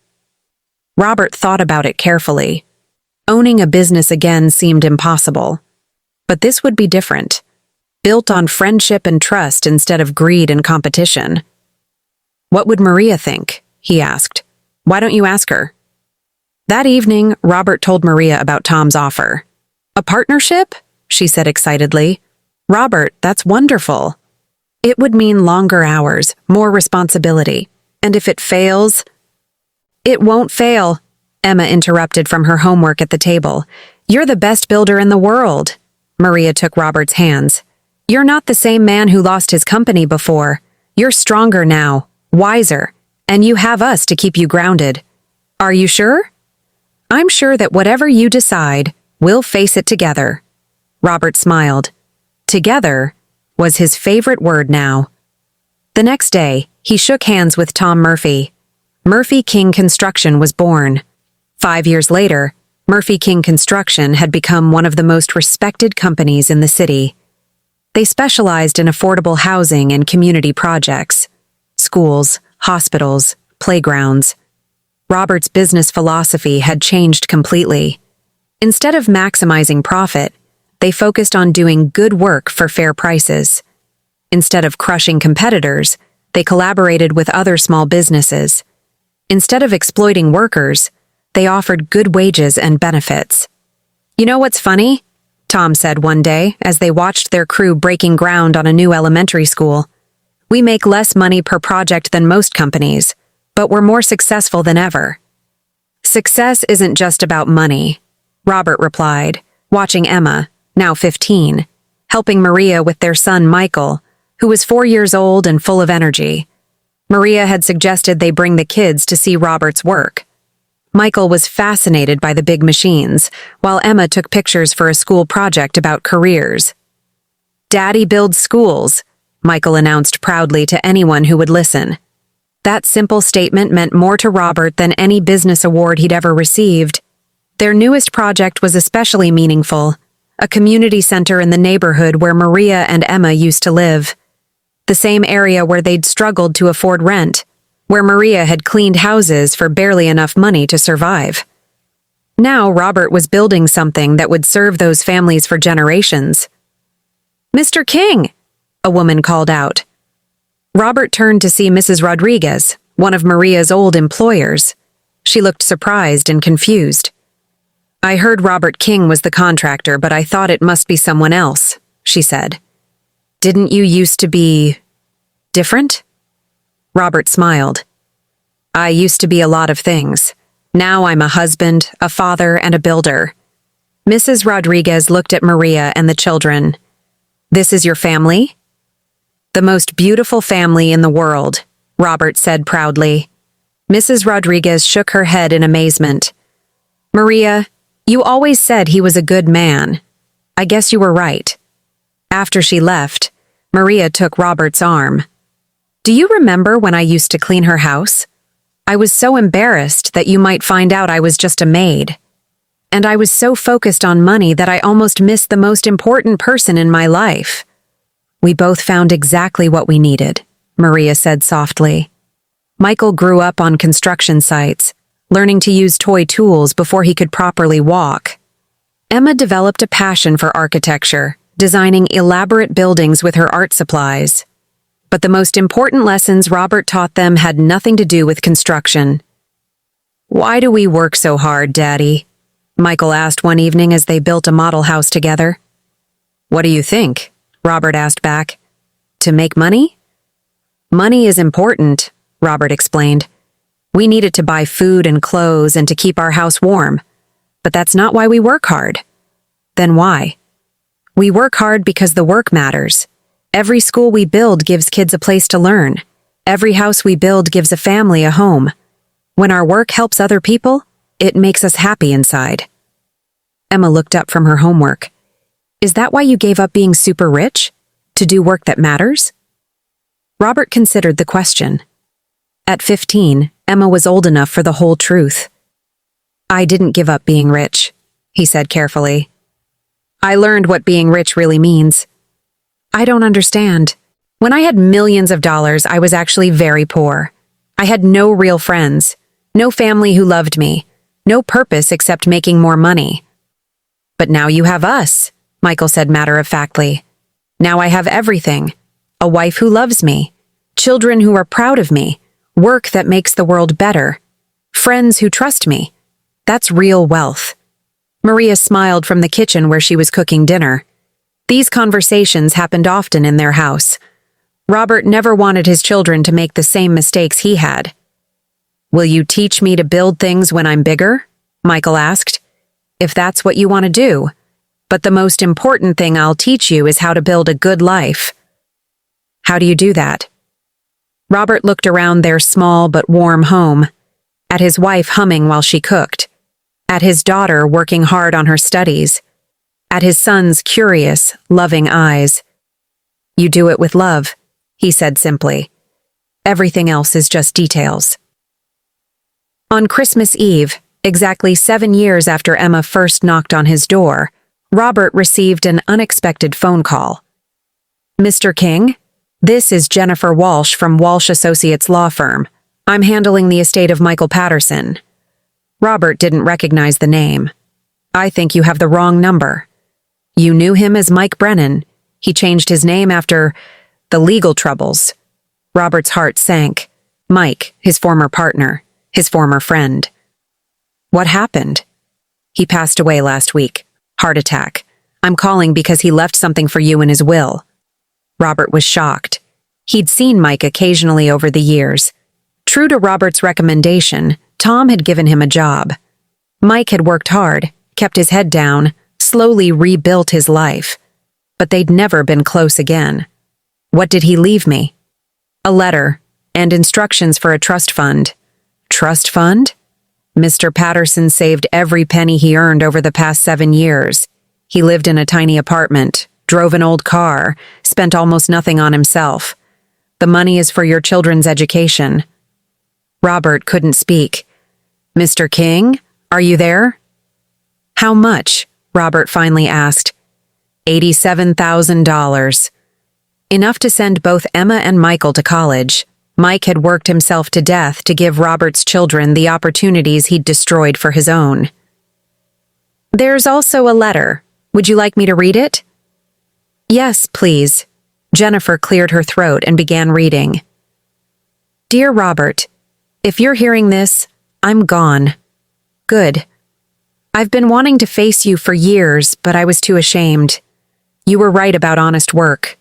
Robert thought about it carefully. Owning a business again seemed impossible. But this would be different. Built on friendship and trust instead of greed and competition. What would Maria think? He asked. Why don't you ask her? That evening, Robert told Maria about Tom's offer. A partnership? She said excitedly. Robert, that's wonderful. It would mean longer hours, more responsibility. And if it fails... It won't fail, Emma interrupted from her homework at the table. You're the best builder in the world. Maria took Robert's hands. You're not the same man who lost his company before. You're stronger now, wiser, and you have us to keep you grounded. Are you sure? I'm sure that whatever you decide, we'll face it together. Robert smiled. Together was his favorite word now. The next day, he shook hands with Tom Murphy. Murphy King Construction was born. 5 years later, Murphy King Construction had become one of the most respected companies in the city. They specialized in affordable housing and community projects, schools, hospitals, playgrounds. Robert's business philosophy had changed completely. Instead of maximizing profit, they focused on doing good work for fair prices. Instead of crushing competitors, they collaborated with other small businesses. Instead of exploiting workers, they offered good wages and benefits. You know what's funny? Tom said one day as they watched their crew breaking ground on a new elementary school. We make less money per project than most companies, but we're more successful than ever. Success isn't just about money, Robert replied, watching Emma, now 15, helping Maria with their son Michael, who was 4 years old and full of energy. Maria had suggested they bring the kids to see Robert's work. Michael was fascinated by the big machines, while Emma took pictures for a school project about careers. Daddy builds schools, Michael announced proudly to anyone who would listen. That simple statement meant more to Robert than any business award he'd ever received. Their newest project was especially meaningful, a community center in the neighborhood where Maria and Emma used to live. The same area where they'd struggled to afford rent, where Maria had cleaned houses for barely enough money to survive. Now Robert was building something that would serve those families for generations. Mr. King, a woman called out. Robert turned to see Mrs. Rodriguez, one of Maria's old employers. She looked surprised and confused. I heard Robert King was the contractor, but I thought it must be someone else, she said. Didn't you used to be... different? Robert smiled. I used to be a lot of things. Now I'm a husband, a father, and a builder. Mrs. Rodriguez looked at Maria and the children. This is your family?" "The most beautiful family in the world," Robert said proudly. Mrs. Rodriguez shook her head in amazement. "Maria, you always said he was a good man. I guess you were right." After she left, Maria took Robert's arm. "Do you remember when I used to clean her house? I was so embarrassed that you might find out I was just a maid. And I was so focused on money that I almost missed the most important person in my life." "We both found exactly what we needed," Maria said softly. Michael grew up on construction sites, learning to use toy tools before he could properly walk. Emma developed a passion for architecture, designing elaborate buildings with her art supplies. But the most important lessons Robert taught them had nothing to do with construction. "Why do we work so hard, Daddy?" Michael asked one evening as they built a model house together. "What do you think?" Robert asked back. "To make money?" "Money is important," Robert explained. "We need it to buy food and clothes and to keep our house warm. But that's not why we work hard." "Then why?" "We work hard because the work matters. Every school we build gives kids a place to learn. Every house we build gives a family a home. When our work helps other people, it makes us happy inside." Emma looked up from her homework. "Is that why you gave up being super rich? To do work that matters?" Robert considered the question. At 15, Emma was old enough for the whole truth. "I didn't give up being rich," he said carefully. "I learned what being rich really means." "I don't understand. When I had millions of dollars, I was actually very poor. I had no real friends, no family who loved me, no purpose except making more money." "But now you have us," Michael said matter-of-factly. "Now I have everything. A wife who loves me, children who are proud of me, work that makes the world better, friends who trust me. That's real wealth." Maria smiled from the kitchen where she was cooking dinner. These conversations happened often in their house. Robert never wanted his children to make the same mistakes he had. "Will you teach me to build things when I'm bigger?" Michael asked. "If that's what you want to do. But the most important thing I'll teach you is how to build a good life." "How do you do that?" Robert looked around their small but warm home, at his wife humming while she cooked, at his daughter working hard on her studies, at his son's curious, loving eyes. "You do it with love," he said simply. "Everything else is just details." On Christmas Eve, exactly 7 years after Emma first knocked on his door, Robert received an unexpected phone call. "Mr. King? This is Jennifer Walsh from Walsh Associates Law Firm. I'm handling the estate of Michael Patterson." Robert didn't recognize the name. "I think you have the wrong number. You knew him as Mike Brennan. He changed his name after the legal troubles." Robert's heart sank. Mike, his former partner, his former friend. "What happened?" "He passed away last week. Heart attack. I'm calling because he left something for you in his will." Robert was shocked. He'd seen Mike occasionally over the years. True to Robert's recommendation, Tom had given him a job. Mike had worked hard, kept his head down, slowly rebuilt his life. But they'd never been close again. "What did he leave me?" "A letter, and instructions for a trust fund." "Trust fund?" "Mr. Patterson saved every penny he earned over the past 7 years. He lived in a tiny apartment, drove an old car, spent almost nothing on himself. The money is for your children's education." Robert couldn't speak. "Mr. King, are you there?" "How much?" Robert finally asked. $87,000. Enough to send both Emma and Michael to college. Mike had worked himself to death to give Robert's children the opportunities he'd destroyed for his own. "There's also a letter. Would you like me to read it?" "Yes, please." Jennifer cleared her throat and began reading. "Dear Robert, if you're hearing this, I'm gone. Good. I've been wanting to face you for years, but I was too ashamed. You were right about honest work.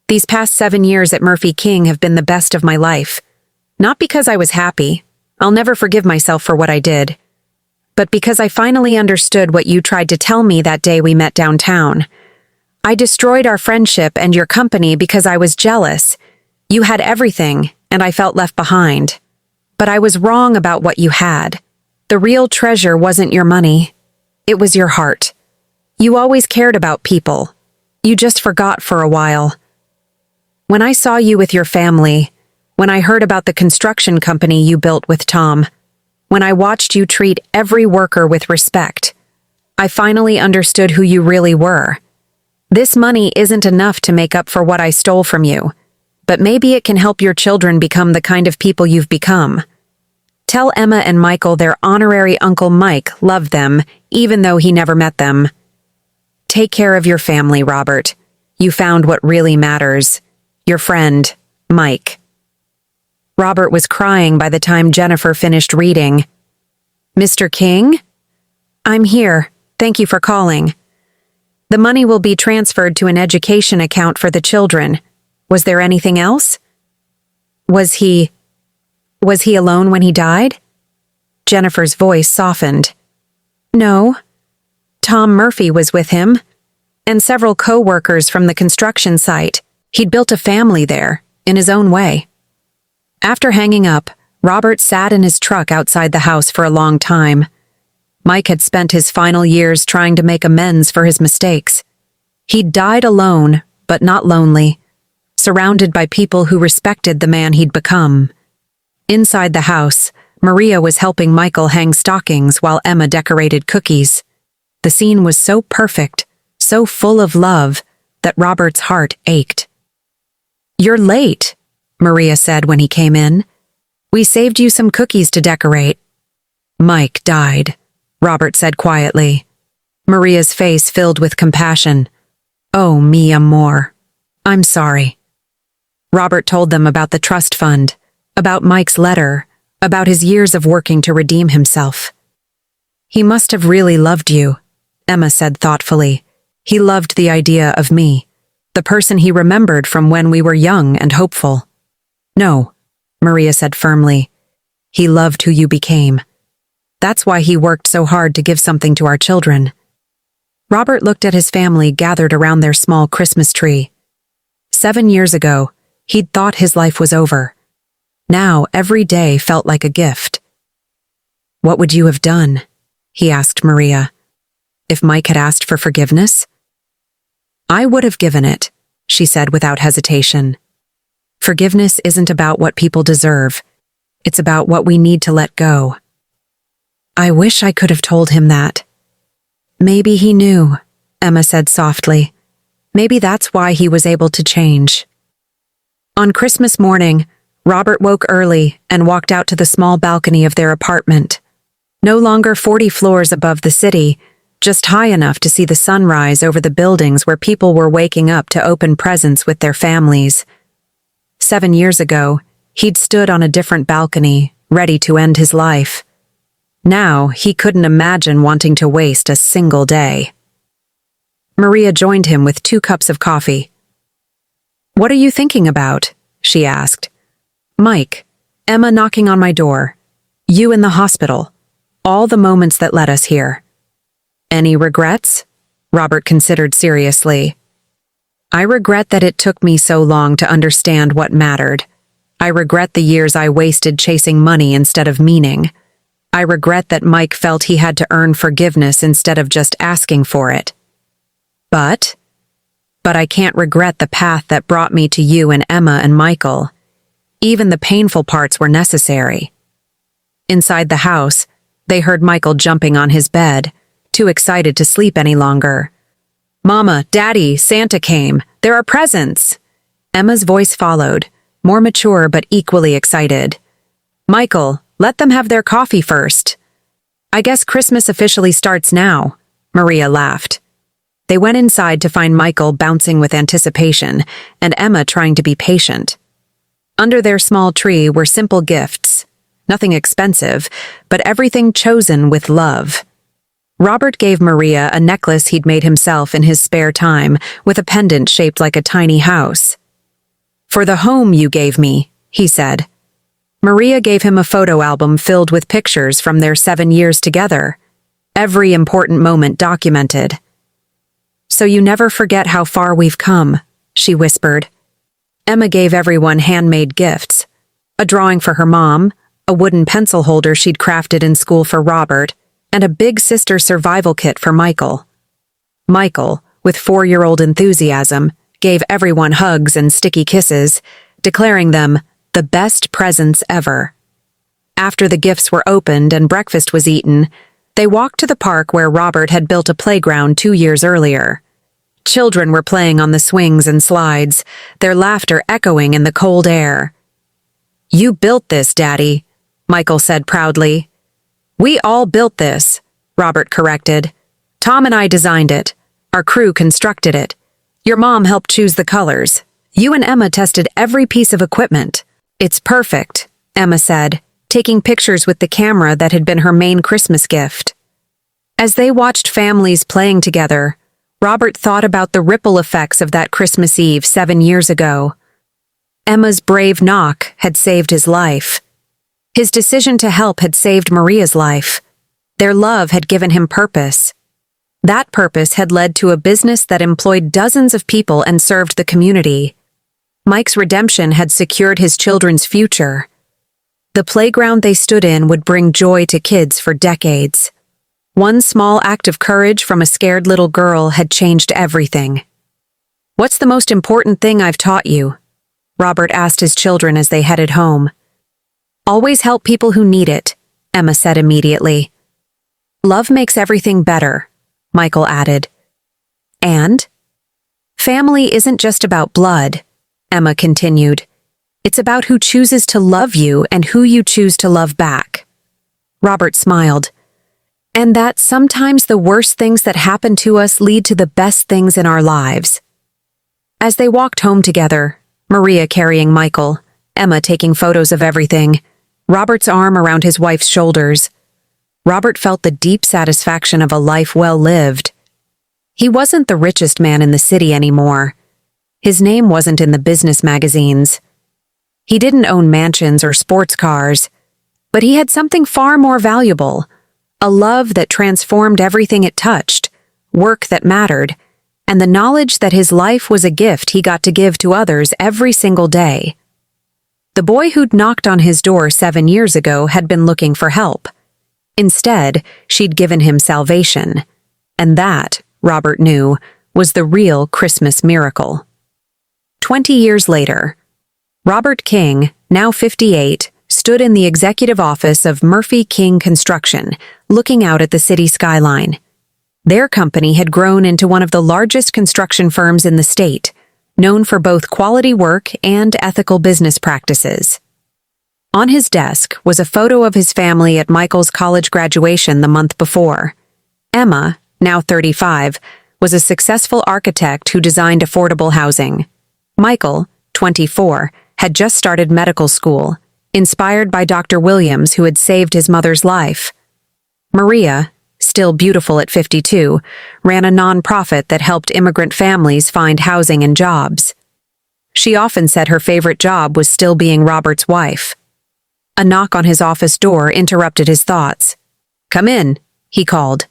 These past 7 years at Murphy King have been the best of my life. Not because I was happy. I'll never forgive myself for what I did. But because I finally understood what you tried to tell me that day we met downtown. I destroyed our friendship and your company because I was jealous. You had everything, and I felt left behind. But I was wrong about what you had. The real treasure wasn't your money. It was your heart. You always cared about people. You just forgot for a while. When I saw you with your family, when I heard about the construction company you built with Tom, when I watched you treat every worker with respect, I finally understood who you really were. This money isn't enough to make up for what I stole from you, but maybe it can help your children become the kind of people you've become. Tell Emma and Michael their honorary Uncle Mike loved them, even though he never met them. Take care of your family, Robert. You found what really matters. Your friend, Mike. Robert was crying by the time Jennifer finished reading. Mr. King? I'm here. Thank you for calling. The money will be transferred to an education account for the children. Was there anything else? Was he alone when he died? Jennifer's voice softened. No. Tom Murphy was with him, and several co-workers from the construction site. He'd built a family there, in his own way. After hanging up, Robert sat in his truck outside the house for a long time. Mike had spent his final years trying to make amends for his mistakes. He'd died alone, but not lonely, surrounded by people who respected the man he'd become. Inside the house, Maria was helping Michael hang stockings while Emma decorated cookies. The scene was so perfect, so full of love, that Robert's heart ached. "You're late," Maria said when he came in. "We saved you some cookies to decorate." "Mike died," Robert said quietly. Maria's face filled with compassion. "Oh, mi amor. I'm sorry." Robert told them about the trust fund, about Mike's letter, about his years of working to redeem himself. "He must have really loved you," Emma said thoughtfully. "He loved the idea of me, the person he remembered from when we were young and hopeful." "No," Maria said firmly. "He loved who you became. That's why he worked so hard to give something to our children." Robert looked at his family gathered around their small Christmas tree. 7 years ago, he'd thought his life was over. Now, every day felt like a gift. "What would you have done?" he asked Maria. "If Mike had asked for forgiveness?" "I would have given it," she said without hesitation. "Forgiveness isn't about what people deserve. It's about what we need to let go." "I wish I could have told him that." "Maybe he knew," Emma said softly. "Maybe that's why he was able to change." On Christmas morning, Robert woke early and walked out to the small balcony of their apartment. No longer 40 floors above the city, just high enough to see the sunrise over the buildings where people were waking up to open presents with their families. 7 years ago, he'd stood on a different balcony, ready to end his life. Now, he couldn't imagine wanting to waste a single day. Maria joined him with 2 cups of coffee. "What are you thinking about?" she asked. "Mike, Emma knocking on my door, you in the hospital, all the moments that led us here." "Any regrets?" Robert considered seriously. "I regret that it took me so long to understand what mattered. I regret the years I wasted chasing money instead of meaning. I regret that Mike felt he had to earn forgiveness instead of just asking for it. But I can't regret the path that brought me to you and Emma and Michael. Even the painful parts were necessary." Inside the house, they heard Michael jumping on his bed, too excited to sleep any longer. "Mama, Daddy, Santa came. There are presents." Emma's voice followed, more mature but equally excited. "Michael, let them have their coffee first." "I guess Christmas officially starts now," Maria laughed. They went inside to find Michael bouncing with anticipation and Emma trying to be patient. Under their small tree were simple gifts, nothing expensive, but everything chosen with love. Robert gave Maria a necklace he'd made himself in his spare time with a pendant shaped like a tiny house. "For the home you gave me," he said. Maria gave him a photo album filled with pictures from their 7 years together, every important moment documented. "So you never forget how far we've come," she whispered. Emma gave everyone handmade gifts. A drawing for her mom, a wooden pencil holder she'd crafted in school for Robert, and a big sister survival kit for Michael. Michael, with 4-year-old enthusiasm, gave everyone hugs and sticky kisses, declaring them the best presents ever. After the gifts were opened and breakfast was eaten, they walked to the park where Robert had built a playground 2 years earlier. Children were playing on the swings and slides, their laughter echoing in the cold air. "You built this, Daddy," Michael said proudly. "We all built this," Robert corrected. "Tom and I designed it. Our crew constructed it. Your mom helped choose the colors. You and Emma tested every piece of equipment. It's perfect," Emma said, taking pictures with the camera that had been her main Christmas gift. As they watched families playing together, Robert thought about the ripple effects of that Christmas Eve 7 years ago. Emma's brave knock had saved his life. His decision to help had saved Maria's life. Their love had given him purpose. That purpose had led to a business that employed dozens of people and served the community. Mike's redemption had secured his children's future. The playground they stood in would bring joy to kids for decades. One small act of courage from a scared little girl had changed everything. "What's the most important thing I've taught you?" Robert asked his children as they headed home. "Always help people who need it," Emma said immediately. "Love makes everything better," Michael added. "And family isn't just about blood," Emma continued. "It's about who chooses to love you and who you choose to love back." Robert smiled. "And that sometimes the worst things that happen to us lead to the best things in our lives." As they walked home together, Maria carrying Michael, Emma taking photos of everything, Robert's arm around his wife's shoulders, Robert felt the deep satisfaction of a life well lived. He wasn't the richest man in the city anymore. His name wasn't in the business magazines. He didn't own mansions or sports cars, but he had something far more valuable, a love that transformed everything it touched, work that mattered, and the knowledge that his life was a gift he got to give to others every single day. The boy who'd knocked on his door 7 years ago had been looking for help. Instead, she'd given him salvation. And that, Robert knew, was the real Christmas miracle. 20 years later, Robert King, now 58, stood in the executive office of Murphy King Construction, looking out at the city skyline. Their company had grown into one of the largest construction firms in the state, known for both quality work and ethical business practices. On his desk was a photo of his family at Michael's college graduation the month before. Emma, now 35, was a successful architect who designed affordable housing. Michael, 24, had just started medical school, inspired by Dr. Williams, who had saved his mother's life. Maria, still beautiful at 52, ran a nonprofit that helped immigrant families find housing and jobs. She often said her favorite job was still being Robert's wife. A knock on his office door interrupted his thoughts. "Come in," he called.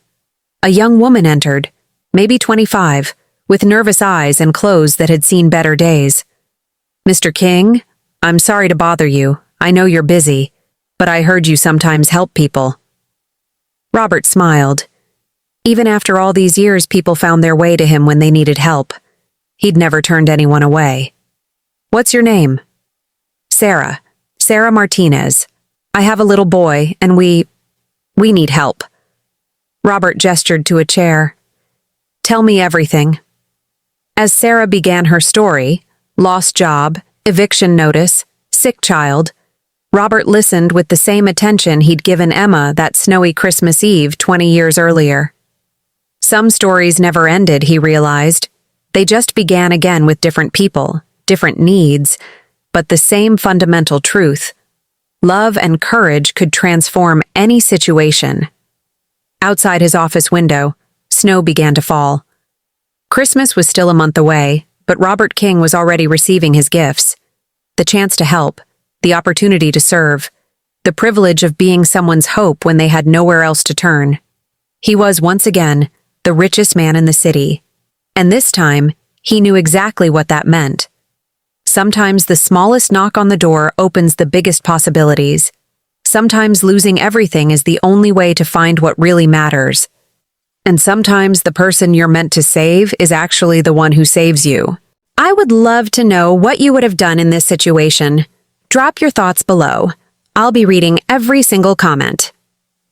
A young woman entered, maybe 25, with nervous eyes and clothes that had seen better days. "Mr. King, I'm sorry to bother you. I know you're busy, but I heard you sometimes help people." Robert smiled. Even after all these years, people found their way to him when they needed help. He'd never turned anyone away. "What's your name?" Sarah Martinez. I have a little boy, and we need help." Robert gestured to a chair. "Tell me everything." As Sarah began her story, lost job, eviction notice, sick child, Robert listened with the same attention he'd given Emma that snowy Christmas Eve 20 years earlier. Some stories never ended, he realized. They just began again with different people, different needs, but the same fundamental truth. Love and courage could transform any situation. Outside his office window, snow began to fall. Christmas was still a month away, but Robert King was already receiving his gifts. The chance to help, the opportunity to serve, the privilege of being someone's hope when they had nowhere else to turn. He was, once again, the richest man in the city. And this time, he knew exactly what that meant. Sometimes the smallest knock on the door opens the biggest possibilities. Sometimes losing everything is the only way to find what really matters. And sometimes the person you're meant to save is actually the one who saves you. I would love to know what you would have done in this situation. Drop your thoughts below. I'll be reading every single comment.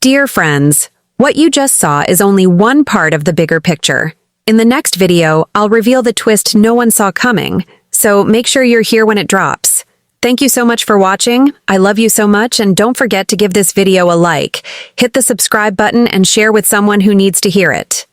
Dear friends, what you just saw is only one part of the bigger picture. In the next video, I'll reveal the twist no one saw coming, so make sure you're here when it drops. Thank you so much for watching. I love you so much, and don't forget to give this video a like, hit the subscribe button, and share with someone who needs to hear it.